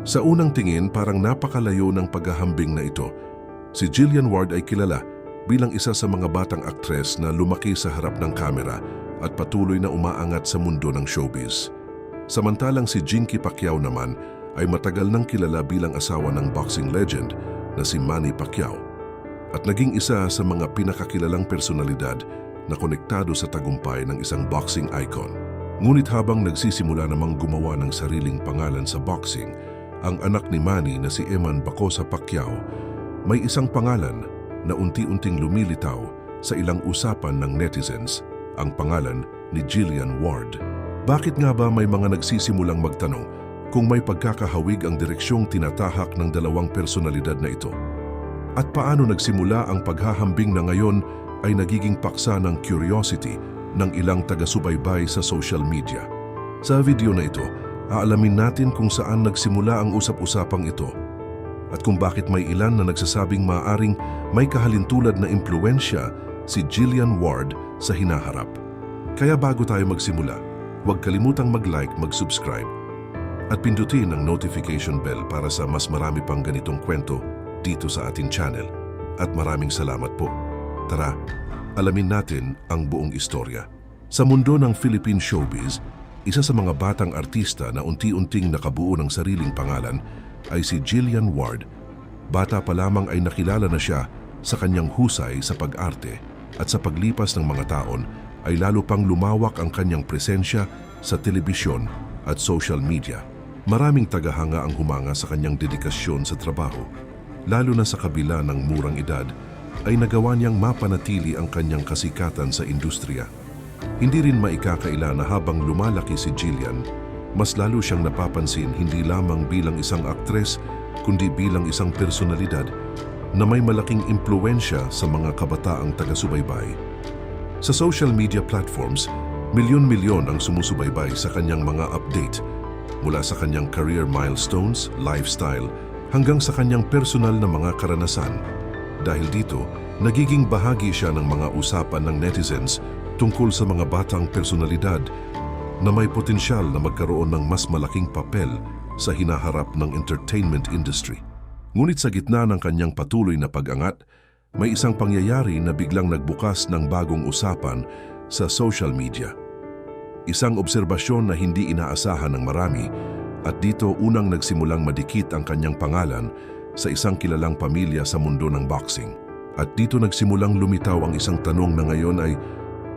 Sa unang tingin, parang napakalayo ng paghahambing na ito. Si Jillian Ward ay kilala bilang isa sa mga batang aktres na lumaki sa harap ng kamera at patuloy na umaangat sa mundo ng showbiz. Samantalang si Jinky Pacquiao naman ay matagal nang kilala bilang asawa ng boxing legend na si Manny Pacquiao at naging isa sa mga pinakakilalang personalidad na konektado sa tagumpay ng isang boxing icon. Ngunit habang nagsisimula namang gumawa ng sariling pangalan sa boxing, ang anak ni Manny na si Eman Bacosa Pacquiao, may isang pangalan na unti-unting lumilitaw sa ilang usapan ng netizens, ang pangalan ni Jillian Ward. Bakit nga ba may mga nagsisimulang magtanong kung may pagkakahawig ang direksyong tinatahak ng dalawang personalidad na ito? At paano nagsimula ang paghahambing na ngayon ay nagiging paksa ng curiosity ng ilang taga-subaybay sa social media? Sa video na ito, aalamin natin kung saan nagsimula ang usap-usapang ito at kung bakit may ilan na nagsasabing maaaring may kahalintulad na impluwensya si Jillian Ward sa hinaharap. Kaya bago tayo magsimula, huwag kalimutang mag-like, mag-subscribe at pindutin ang notification bell para sa mas marami pang ganitong kwento dito sa ating channel. At maraming salamat po. Tara, alamin natin ang buong istorya. Sa mundo ng Philippine showbiz, isa sa mga batang artista na unti-unting nakabuo ng sariling pangalan ay si Jillian Ward. Bata pa lamang ay nakilala na siya sa kanyang husay sa pag-arte at sa paglipas ng mga taon ay lalo pang lumawak ang kanyang presensya sa telebisyon at social media. Maraming tagahanga ang humanga sa kanyang dedikasyon sa trabaho. Lalo na sa kabila ng murang edad, ay nagawa niyang mapanatili ang kanyang kasikatan sa industriya. Hindi rin maikakaila na habang lumalaki si Jillian, mas lalo siyang napapansin hindi lamang bilang isang aktres, kundi bilang isang personalidad na may malaking impluwensya sa mga kabataang taga-subaybay. Sa social media platforms, milyon-milyon ang sumusubaybay sa kanyang mga update, mula sa kanyang career milestones, lifestyle, hanggang sa kanyang personal na mga karanasan. Dahil dito, nagiging bahagi siya ng mga usapan ng netizens tungkol sa mga batang personalidad na may potensyal na magkaroon ng mas malaking papel sa hinaharap ng entertainment industry. Ngunit sa gitna ng kanyang patuloy na pag-angat, may isang pangyayari na biglang nagbukas ng bagong usapan sa social media. Isang obserbasyon na hindi inaasahan ng marami at dito unang nagsimulang madikit ang kanyang pangalan sa isang kilalang pamilya sa mundo ng boxing. At dito nagsimulang lumitaw ang isang tanong na ngayon ay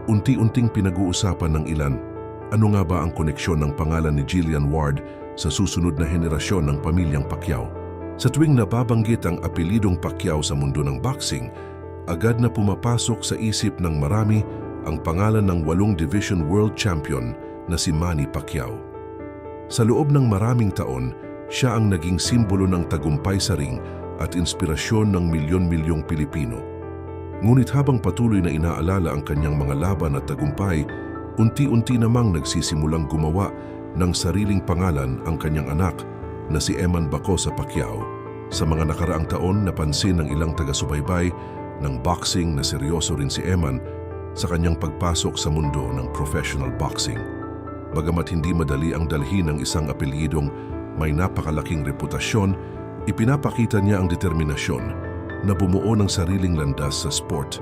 unti-unting pinag-uusapan ng ilan. Ano nga ba ang koneksyon ng pangalan ni Jillian Ward sa susunod na henerasyon ng pamilyang Pacquiao? Sa tuwing nababanggit ang apelidong Pacquiao sa mundo ng boxing, agad na pumapasok sa isip ng marami ang pangalan ng 8 Division World Champion na si Manny Pacquiao. Sa loob ng maraming taon, siya ang naging simbolo ng tagumpay sa ring at inspirasyon ng milyon-milyong Pilipino. Ngunit habang patuloy na inaalala ang kanyang mga laban at tagumpay, unti-unti namang nagsisimulang gumawa ng sariling pangalan ang kanyang anak na si Eman Bacosa Pacquiao. Sa mga nakaraang taon, napansin ng ilang taga-subaybay ng boxing na seryoso rin si Eman sa kanyang pagpasok sa mundo ng professional boxing. Bagamat hindi madali ang dalhin ng isang apelyidong may napakalaking reputasyon, ipinapakita niya ang determinasyon na bumuo ng sariling landas sa sport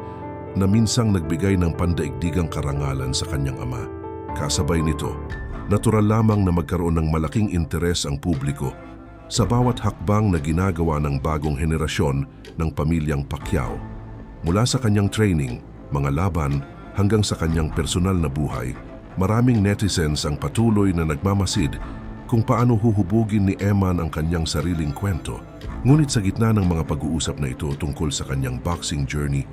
na minsang nagbigay ng pandaigdigang karangalan sa kanyang ama. Kasabay nito, natural lamang na magkaroon ng malaking interes ang publiko sa bawat hakbang na ginagawa ng bagong henerasyon ng pamilyang Pacquiao. Mula sa kanyang training, mga laban, hanggang sa kanyang personal na buhay, maraming netizens ang patuloy na nagmamasid kung paano huhubugin ni Eman ang kanyang sariling kwento. Ngunit sa gitna ng mga pag-uusap na ito tungkol sa kanyang boxing journey,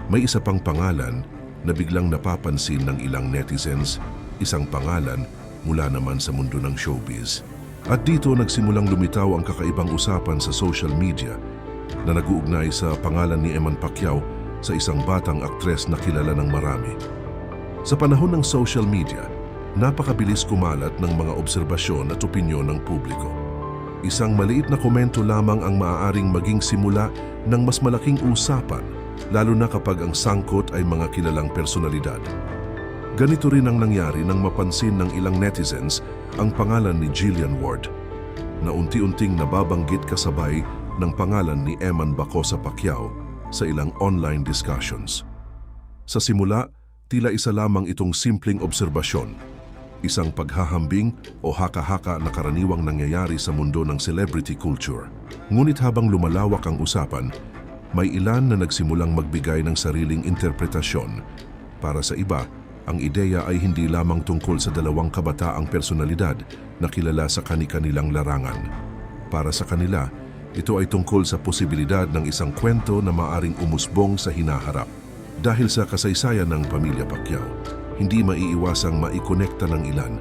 may isa pang pangalan na biglang napapansin ng ilang netizens, isang pangalan mula naman sa mundo ng showbiz. At dito nagsimulang lumitaw ang kakaibang usapan sa social media na nag-uugnay sa pangalan ni Eman Pacquiao sa isang batang aktres na kilala ng marami. Sa panahon ng social media, napakabilis kumalat ng mga obserbasyon at opinyon ng publiko. Isang maliit na komento lamang ang maaaring maging simula ng mas malaking usapan, lalo na kapag ang sangkot ay mga kilalang personalidad. Ganito rin ang nangyari nang mapansin ng ilang netizens ang pangalan ni Jillian Ward. na unti-unting nababanggit kasabay ng pangalan ni Eman Bacosa Pacquiao sa ilang online discussions. Sa simula, tila isa lamang itong simpleng obserbasyon, isang paghahambing o haka-haka na karaniwang nangyayari sa mundo ng celebrity culture. Ngunit habang lumalawak ang usapan, may ilan na nagsimulang magbigay ng sariling interpretasyon. Para sa iba, ang ideya ay hindi lamang tungkol sa dalawang kabataang personalidad na kilala sa kani-kanilang larangan. Para sa kanila, ito ay tungkol sa posibilidad ng isang kwento na maaring umusbong sa hinaharap. Dahil sa kasaysayan ng pamilya Pacquiao, hindi maiiwasang maikonekta ng ilan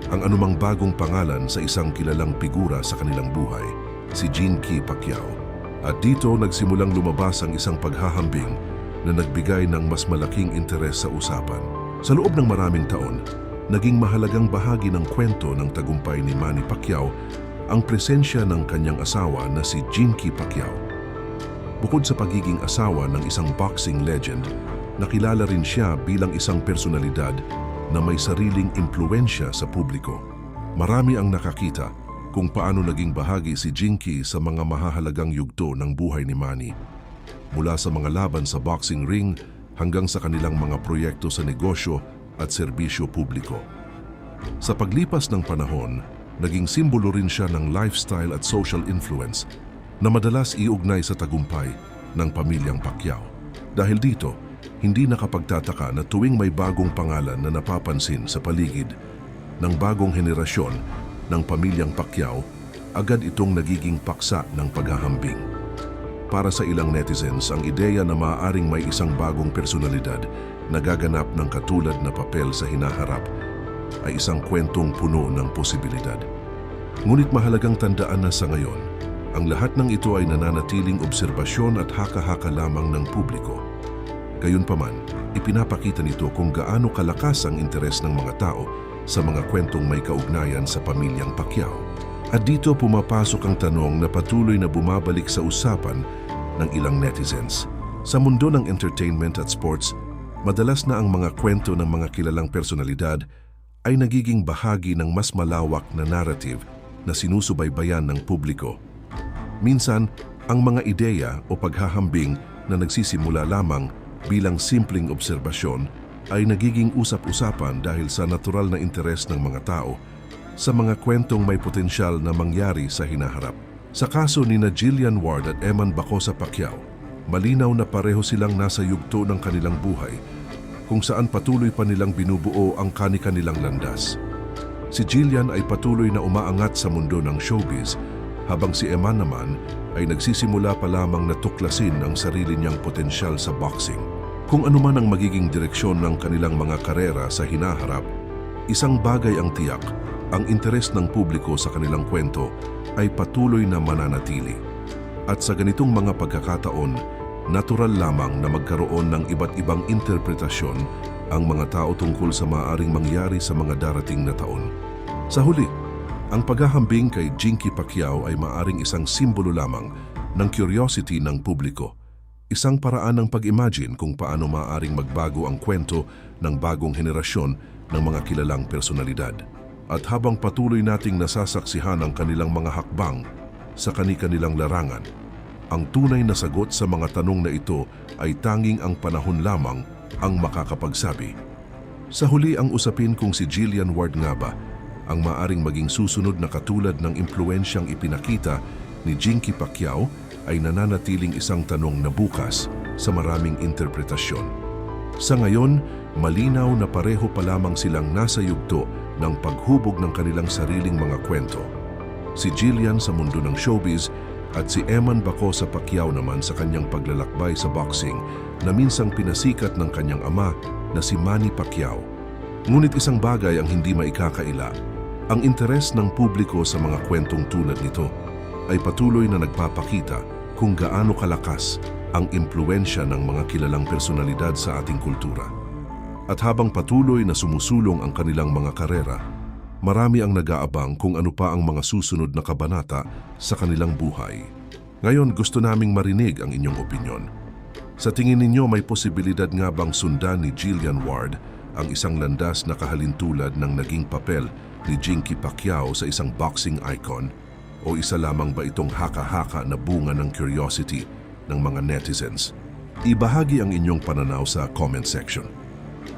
ang anumang bagong pangalan sa isang kilalang figura sa kanilang buhay, si Gene-Key Pacquiao. At dito nagsimulang lumabas ang isang paghahambing na nagbigay ng mas malaking interes sa usapan. Sa loob ng maraming taon, naging mahalagang bahagi ng kwento ng tagumpay ni Manny Pacquiao ang presensya ng kanyang asawa na si Gene-Key Pacquiao. Bukod sa pagiging asawa ng isang boxing legend, nakilala rin siya bilang isang personalidad na may sariling impluensya sa publiko. Marami ang nakakita kung paano naging bahagi si Gene-Key sa mga mahahalagang yugto ng buhay ni Manny. Mula sa mga laban sa boxing ring hanggang sa kanilang mga proyekto sa negosyo at serbisyo publiko. Sa paglipas ng panahon, naging simbolo rin siya ng lifestyle at social influence na madalas iugnay sa tagumpay ng pamilyang Pacquiao. Dahil dito, hindi nakapagtataka na tuwing may bagong pangalan na napapansin sa paligid ng bagong henerasyon ng pamilyang Pacquiao, agad itong nagiging paksa ng paghahambing. Para sa ilang netizens, ang ideya na maaaring may isang bagong personalidad na gaganap ng katulad na papel sa hinaharap ay isang kwentong puno ng posibilidad. Ngunit mahalagang tandaan na sa ngayon, ang lahat ng ito ay nananatiling obserbasyon at haka-haka lamang ng publiko. Gayunpaman, ipinapakita nito kung gaano kalakas ang interes ng mga tao sa mga kwentong may kaugnayan sa pamilyang Pacquiao. At dito pumapasok ang tanong na patuloy na bumabalik sa usapan ng ilang netizens. Sa mundo ng entertainment at sports, madalas na ang mga kwento ng mga kilalang personalidad ay nagiging bahagi ng mas malawak na narrative na sinusubaybayan ng publiko. Minsan, ang mga ideya o paghahambing na nagsisimula lamang bilang simpleng obserbasyon ay nagiging usap-usapan dahil sa natural na interes ng mga tao sa mga kwentong may potensyal na mangyari sa hinaharap. Sa kaso ni Jillian Ward at Eman Bacosa Pacquiao, malinaw na pareho silang nasa yugto ng kanilang buhay kung saan patuloy pa nilang binubuo ang kani-kanilang landas. Si Jillian ay patuloy na umaangat sa mundo ng showbiz, habang si Eman naman ay nagsisimula pa lamang na tuklasin ang sarili niyang potensyal sa boxing. Kung ano man ang magiging direksyon ng kanilang mga karera sa hinaharap, isang bagay ang tiyak, ang interes ng publiko sa kanilang kwento ay patuloy na mananatili. At sa ganitong mga pagkakataon, natural lamang na magkaroon ng iba't ibang interpretasyon ang mga tao tungkol sa maaaring mangyari sa mga darating na taon. Sa huli, ang paghahambing kay Gene-Key Pacquiao ay maaaring isang simbolo lamang ng curiosity ng publiko. Isang paraan ng pag-imagine kung paano maaaring magbago ang kwento ng bagong henerasyon ng mga kilalang personalidad. At habang patuloy nating nasasaksihan ang kanilang mga hakbang sa kani-kanilang larangan, ang tunay na sagot sa mga tanong na ito ay tanging ang panahon lamang ang makakapagsabi. Sa huli, ang usapin kung si Jillian Ward nga ba ang maaring maging susunod na katulad ng impluensyang ipinakita ni Gene-Key Pacquiao ay nananatiling isang tanong na bukas sa maraming interpretasyon. Sa ngayon, malinaw na pareho pa lamang silang nasa yugto ng paghubog ng kanilang sariling mga kwento. Si Jillian sa mundo ng showbiz at si Eman Bacosa Pacquiao naman sa kanyang paglalakbay sa boxing na minsang pinasikat ng kanyang ama na si Manny Pacquiao. Ngunit isang bagay ang hindi maikakaila. Ang interes ng publiko sa mga kwentong tulad nito ay patuloy na nagpapakita kung gaano kalakas ang impluensya ng mga kilalang personalidad sa ating kultura. At habang patuloy na sumusulong ang kanilang mga karera, marami ang nag-aabang kung ano pa ang mga susunod na kabanata sa kanilang buhay. Ngayon, gusto naming marinig ang inyong opinyon. Sa tingin ninyo, may posibilidad nga bang sundan ni Jillian Ward ang isang landas na kahalintulad ng naging papel ni Gene-Key Pacquiao sa isang boxing icon? O isa lamang ba itong haka-haka na bunga ng curiosity ng mga netizens? Ibahagi ang inyong pananaw sa comment section.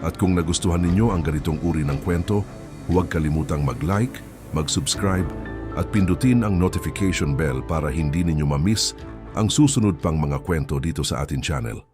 At kung nagustuhan ninyo ang ganitong uri ng kwento, huwag kalimutang mag-like, mag-subscribe at pindutin ang notification bell para hindi ninyo ma-miss ang susunod pang mga kwento dito sa ating channel.